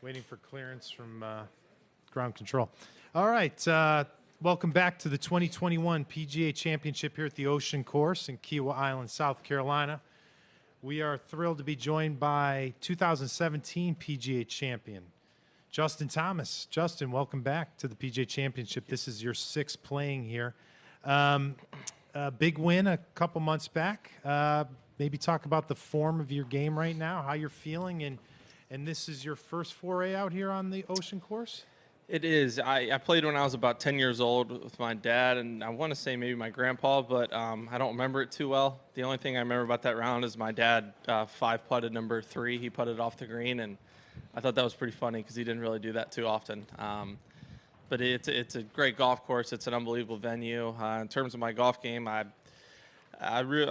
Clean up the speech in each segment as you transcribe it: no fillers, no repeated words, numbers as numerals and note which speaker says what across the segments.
Speaker 1: Waiting for clearance from ground control. All right. Welcome back to the 2021 PGA Championship here at the Ocean Course in Kiawah Island, South Carolina. We are thrilled to be joined by 2017 PGA champion, Justin Thomas. Justin, welcome back to the PGA Championship. This is your sixth playing here. A big win a couple months back. Maybe talk about the form of your game right now, how you're feeling, and this is your first foray out here on the Ocean Course?
Speaker 2: It is. I played when I was about 10 years old with my dad, and I want to say maybe my grandpa, but I don't remember it too well. The only thing I remember about that round is my dad five-putted number 3. He putted off the green, and I thought that was pretty funny because he didn't really do that too often. But it's a great golf course. It's an unbelievable venue. In terms of my golf game, I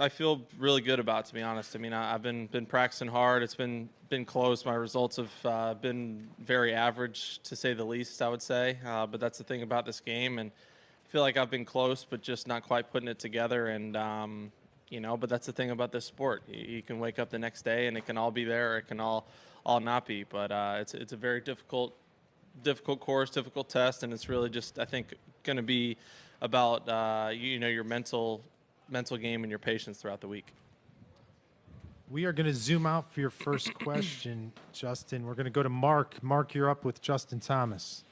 Speaker 2: feel really good about it, to be honest. I mean, I've been practicing hard. It's been close. My results have been very average, to say the least, I would say. But that's the thing about this game, and I feel like I've been close, but just not quite putting it together. And but that's the thing about this sport. You can wake up the next day, and it can all be there, or it can all not be. But it's a very difficult course, difficult test, and it's really just, I think, going to be about your mental game and your patience throughout the week.
Speaker 1: We are going to zoom out for your first question, Justin. We're going to go to Mark. Mark, you're up with Justin Thomas.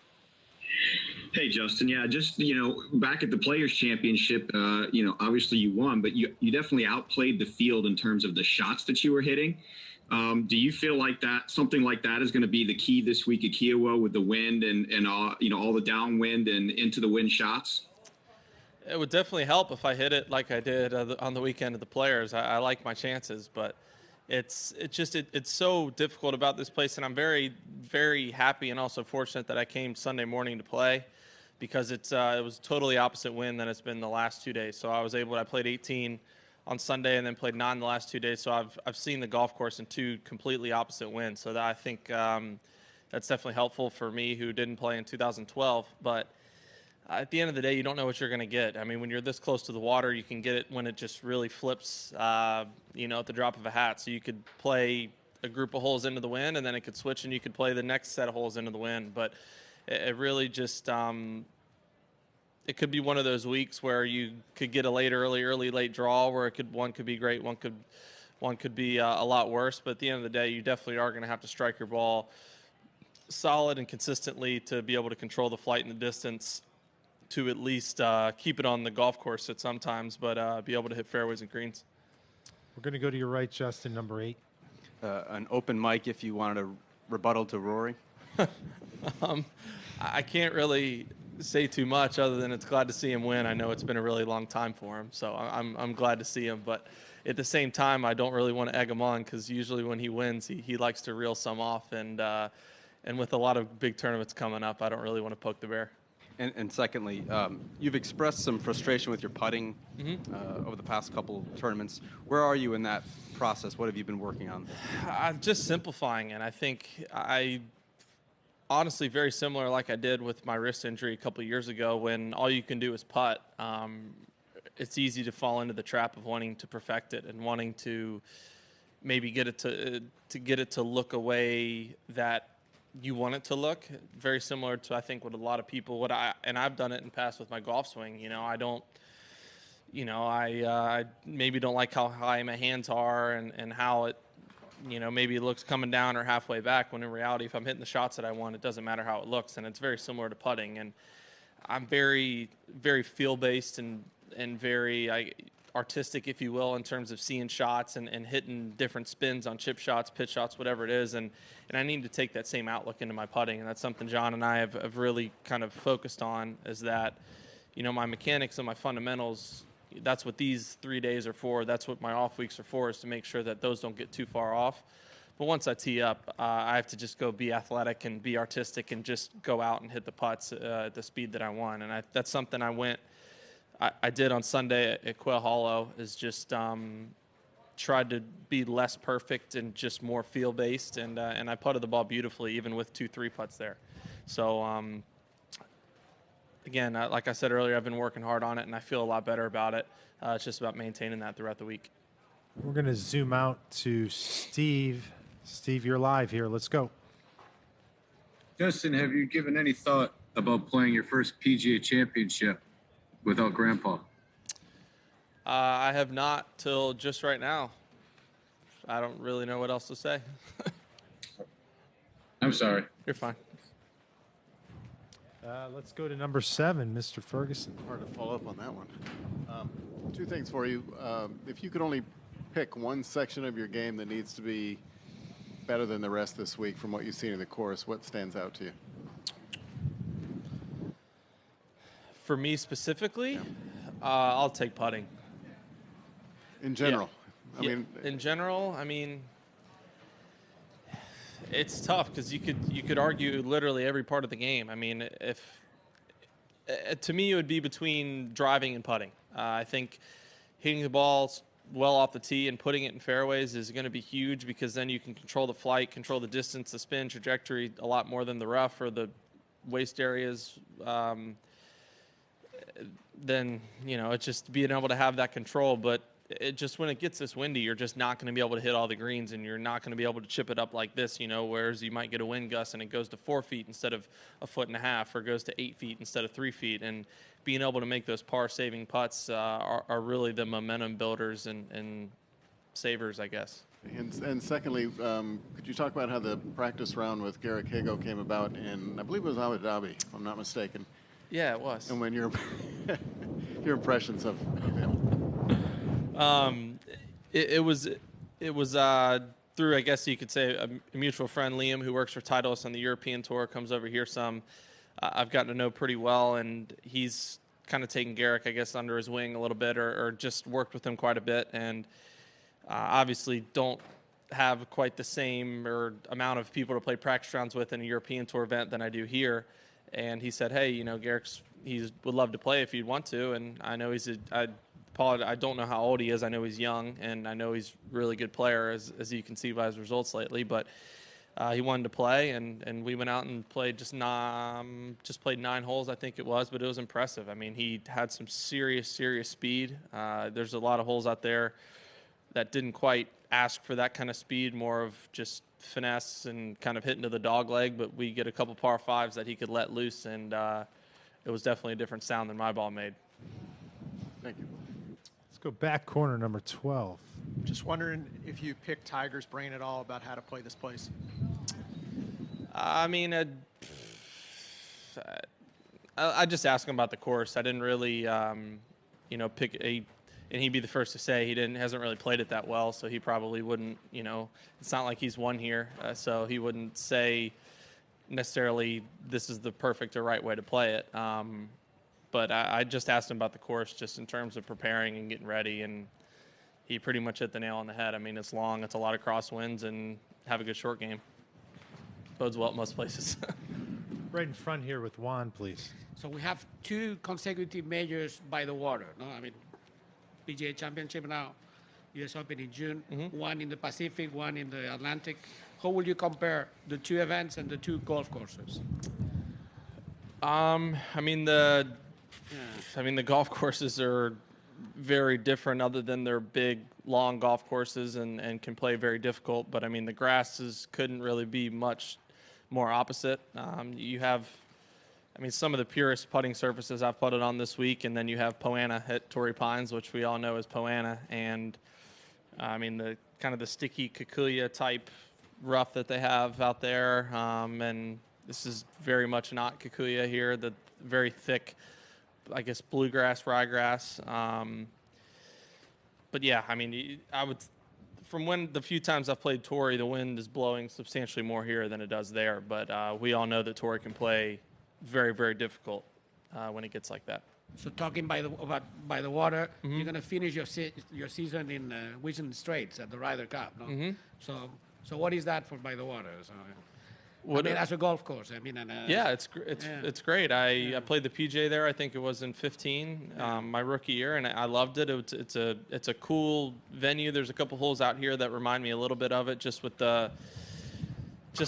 Speaker 3: Hey, Justin. Yeah, just, back at the Players' Championship, obviously you won, but you definitely outplayed the field in terms of the shots that you were hitting. Do you feel like something like that is going to be the key this week at Kiawah with the wind and all the downwind and into the wind shots?
Speaker 2: It would definitely help if I hit it like I did on the weekend of the Players. I like my chances, but it's so difficult about this place, and I'm very, very happy and also fortunate that I came Sunday morning to play, because it was totally opposite wind than it's been the last 2 days. So I played 18 on Sunday and then played 9 the last 2 days. So I've seen the golf course in 2 completely opposite winds. So I think that's definitely helpful for me, who didn't play in 2012, but at the end of the day, you don't know what you're going to get. I mean, when you're this close to the water, you can get it when it just really flips, at the drop of a hat. So you could play a group of holes into the wind, and then it could switch, and you could play the next set of holes into the wind. But it really just it could be one of those weeks where you could get a late draw, where one could be great, one could be a lot worse. But at the end of the day, you definitely are going to have to strike your ball solid and consistently to be able to control the flight and the distance, to at least keep it on the golf course at sometimes, but be able to hit fairways and greens.
Speaker 1: We're going to go to your right, Justin, number 8.
Speaker 4: An open mic if you wanted a rebuttal to Rory.
Speaker 2: I can't really say too much other than it's glad to see him win. I know it's been a really long time for him, so I'm glad to see him. But at the same time, I don't really want to egg him on, because usually when he wins, he likes to reel some off. And with a lot of big tournaments coming up, I don't really want to poke the bear.
Speaker 4: And secondly, you've expressed some frustration with your putting over the past couple tournaments. Where are you in that process? What have you been working on?
Speaker 2: Just simplifying it. I think honestly, very similar like I did with my wrist injury a couple of years ago, when all you can do is putt. It's easy to fall into the trap of wanting to perfect it and wanting to maybe get it to look a way that you want it to look. Very similar to, I think, what a lot of people and I've done it in the past with my golf swing. I maybe don't like how high my hands are and how it, maybe it looks coming down or halfway back, when in reality, if I'm hitting the shots that I want, it doesn't matter how it looks. And it's very similar to putting. And I'm very, very feel-based and very artistic, if you will, in terms of seeing shots and hitting different spins on chip shots, pitch shots, whatever it is. And I need to take that same outlook into my putting. And that's something John and I have really kind of focused on, is that, my mechanics and my fundamentals, that's what these 3 days are for. That's what my off weeks are for, is to make sure that those don't get too far off. But once I tee up, I have to just go be athletic and be artistic and just go out and hit the putts at the speed that I want. And that's something I did on Sunday at Quail Hollow, is just tried to be less perfect and just more feel-based, and I putted the ball beautifully, even with 2-3 putts there. So, again, like I said earlier, I've been working hard on it, and I feel a lot better about it. It's just about maintaining that throughout the week.
Speaker 1: We're going to zoom out to Steve. Steve, you're live here. Let's go.
Speaker 5: Justin, have you given any thought about playing your first PGA championship without Grandpa?
Speaker 2: I have not till just right now. I don't really know what else to say.
Speaker 5: I'm sorry.
Speaker 2: You're fine.
Speaker 1: Let's go to number 7, Mr. Ferguson.
Speaker 6: Hard to follow up on that one. Two things for you. If you could only pick one section of your game that needs to be better than the rest this week from what you've seen in the course, what stands out to you?
Speaker 2: For me specifically, I'll take putting.
Speaker 6: In general.
Speaker 2: Yeah. In general, I mean, it's tough because you could argue literally every part of the game. I mean, if to me it would be between driving and putting. I think hitting the ball well off the tee and putting it in fairways is going to be huge because then you can control the flight, control the distance, the spin, trajectory a lot more than the rough or the waist areas. Then it's just being able to have that control, but it just when it gets this windy, you're just not going to be able to hit all the greens, and you're not going to be able to chip it up like this, whereas you might get a wind gust and it goes to 4 feet instead of 1.5 feet, or goes to 8 feet instead of 3 feet. And being able to make those par-saving putts are really the momentum builders and savers, I guess.
Speaker 6: And secondly, could you talk about how the practice round with Garrick Hago came about in, I believe it was Abu Dhabi, if I'm not mistaken.
Speaker 2: Yeah, it was.
Speaker 6: And when your impressions of him.
Speaker 2: It was through, I guess you could say, a mutual friend, Liam, who works for Titleist on the European Tour, comes over here some. I've gotten to know pretty well, and he's kind of taken Garrick, I guess, under his wing a little bit, or just worked with him quite a bit, and obviously don't have quite the same or amount of people to play practice rounds with in a European Tour event than I do here. And he said, hey, Garrick's, he would love to play if you'd want to, and I know Paul, I don't know how old he is. I know he's young, and I know he's a really good player, as you can see by his results lately. But he wanted to play, and we went out and played just played 9 holes, I think it was, but it was impressive. I mean, he had some serious speed. There's a lot of holes out there that didn't quite ask for that kind of speed, more of just finesse and kind of hitting to the dog leg. But we get a couple par 5s that he could let loose, and it was definitely a different sound than my ball made.
Speaker 6: Thank you.
Speaker 1: Go back corner number 12.
Speaker 7: Just wondering if you picked Tiger's brain at all about how to play this place.
Speaker 2: I mean, I just asked him about the course. I didn't really, pick and he'd be the first to say he hasn't really played it that well, so he probably wouldn't. It's not like he's won here, so he wouldn't say necessarily this is the perfect or right way to play it. But I just asked him about the course just in terms of preparing and getting ready, and he pretty much hit the nail on the head. I mean, it's long, it's a lot of crosswinds, and have a good short game. Bodes well at most places.
Speaker 1: Right in front here with Juan, please.
Speaker 8: So we have 2 consecutive majors by the water. No, I mean, PGA Championship now, U.S. Open in June, one in the Pacific, one in the Atlantic. How will you compare the 2 events and the 2 golf courses?
Speaker 2: The golf courses are very different other than they're big, long golf courses and can play very difficult. But, the grasses couldn't really be much more opposite. You have, some of the purest putting surfaces I've putted on this week, and then you have Poana at Torrey Pines, which we all know as Poana. And, the kind of the sticky Kikuya type rough that they have out there. And this is very much not Kikuya here, the very thick, I guess, bluegrass, ryegrass. But yeah, I would, from when the few times I've played Torrey, the wind is blowing substantially more here than it does there. But we all know that Torrey can play very, very difficult when it gets like that.
Speaker 8: So talking by the water, you're going to finish your season in Whistling Straits at the Ryder Cup, no? So what is that for by the water? So, as a golf course,
Speaker 2: yeah, it's great. I played the PGA there. I think it was in 15, my rookie year, and I loved it. It's a cool venue. There's a couple holes out here that remind me a little bit of it, just with the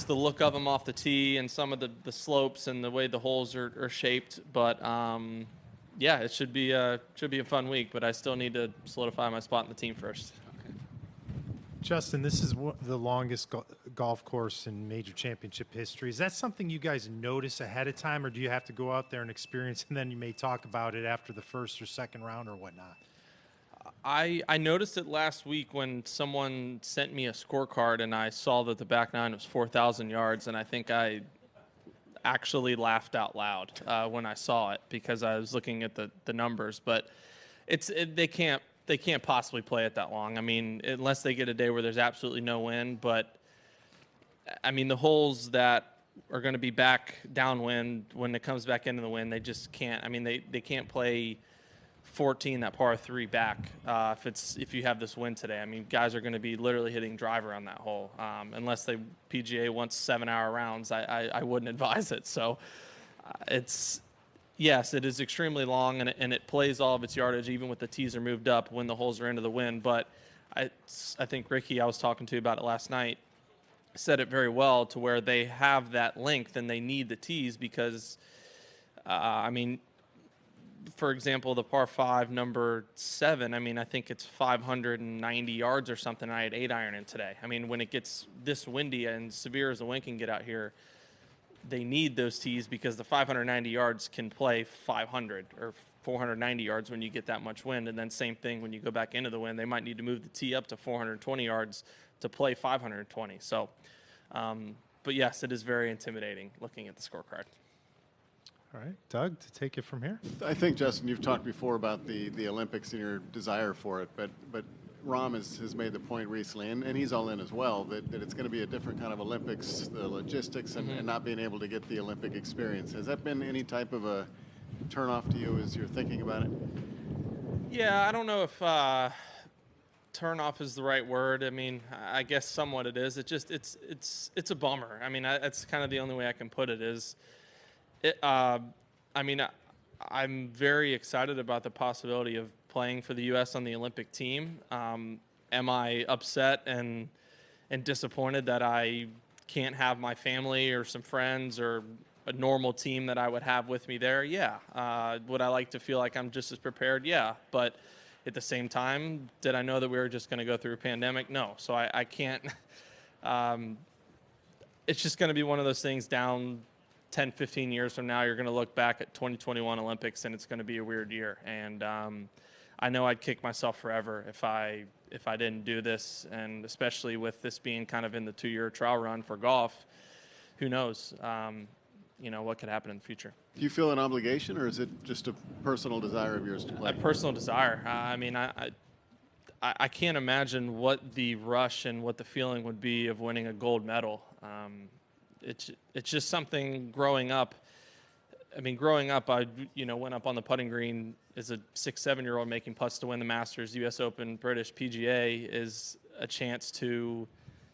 Speaker 2: look of them off the tee and some of the slopes and the way the holes are shaped. But yeah, it should be a fun week. But I still need to solidify my spot in the team first.
Speaker 1: Justin, this is the longest golf course in major championship history. Is that something you guys notice ahead of time, or do you have to go out there and experience, and then you may talk about it after the first or second round or whatnot?
Speaker 2: I noticed it last week when someone sent me a scorecard and I saw that the back nine was 4,000 yards, and I think I actually laughed out loud when I saw it because I was looking at the numbers. But they can't possibly play it that long. I mean, unless they get a day where there's absolutely no wind. But I mean, the holes that are going to be back downwind when it comes back into the wind, they just can't. I mean, they can't play 14, that par 3 back if you have this wind today. I mean, guys are going to be literally hitting driver on that hole unless they PGA wants 7-hour rounds. I wouldn't advise it. So yes, it is extremely long, and it plays all of its yardage even with the tees are moved up when the holes are into the wind. But I think Ricky, I was talking to about it last night, said it very well to where they have that length and they need the tees because I mean, for example, the par 5 number 7, I mean, I think it's 590 yards or something. I had 8-iron in today. I mean, when it gets this windy and severe as the wind can get out here, they need those tees because the 590 yards can play 500 or 490 yards when you get that much wind. And then same thing when you go back into the wind, they might need to move the tee up to 420 yards to play 520. So, but yes, it is very intimidating looking at the scorecard.
Speaker 1: All right, Doug, to take it from here.
Speaker 6: I think, Justin, you've talked before about the Olympics and your desire for it, but Rom has made the point recently, and he's all in as well, that it's going to be a different kind of Olympics, the logistics and not being able to get the Olympic experience. Has that been any type of a turnoff to you as you're thinking about it?
Speaker 2: Yeah, I don't know if turnoff is the right word. I mean, I guess somewhat it is. It's a bummer. I mean, that's kind of the only way I can put it is I mean, I'm very excited about the possibility of playing for the U.S. on the Olympic team. Am I upset and disappointed that I can't have my family or some friends or a normal team that I would have with me there? Yeah. Would I like to feel like I'm just as prepared? Yeah. But at the same time, did I know that we were just going to go through a pandemic? No. So I can't. It's just going to be one of those things down 10, 15 years from now, you're going to look back at 2021 Olympics and it's going to be a weird year. And I know I'd kick myself forever if I didn't do this. And especially with this being kind of in the 2-year trial run for golf, who knows, what could happen in the future.
Speaker 6: Do you feel an obligation, or is it just a personal desire of yours to play?
Speaker 2: A personal desire. I mean, I can't imagine what the rush and what the feeling would be of winning a gold medal. It's just something growing up. I mean, growing up, I went up on the putting green as a 6-7-year-old making putts to win the Masters, U.S. Open, British PGA is a chance to,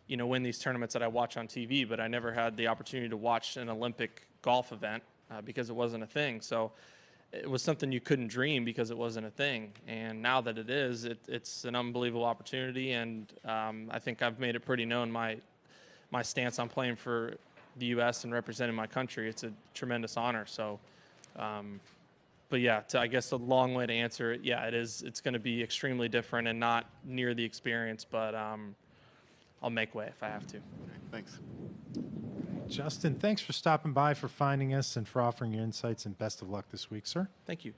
Speaker 2: win these tournaments that I watch on TV. But I never had the opportunity to watch an Olympic golf event because it wasn't a thing. So it was something you couldn't dream because it wasn't a thing. And now that it is, it's an unbelievable opportunity. And I think I've made it pretty known my stance on playing for the U.S. and representing my country. It's a tremendous honor. So, but yeah, I guess a long way to answer it. Yeah, it is. It's going to be extremely different and not near the experience, but I'll make way if I have to.
Speaker 6: Thanks.
Speaker 1: Justin, thanks for stopping by, for finding us, and for offering your insights, and best of luck this week, sir.
Speaker 2: Thank you.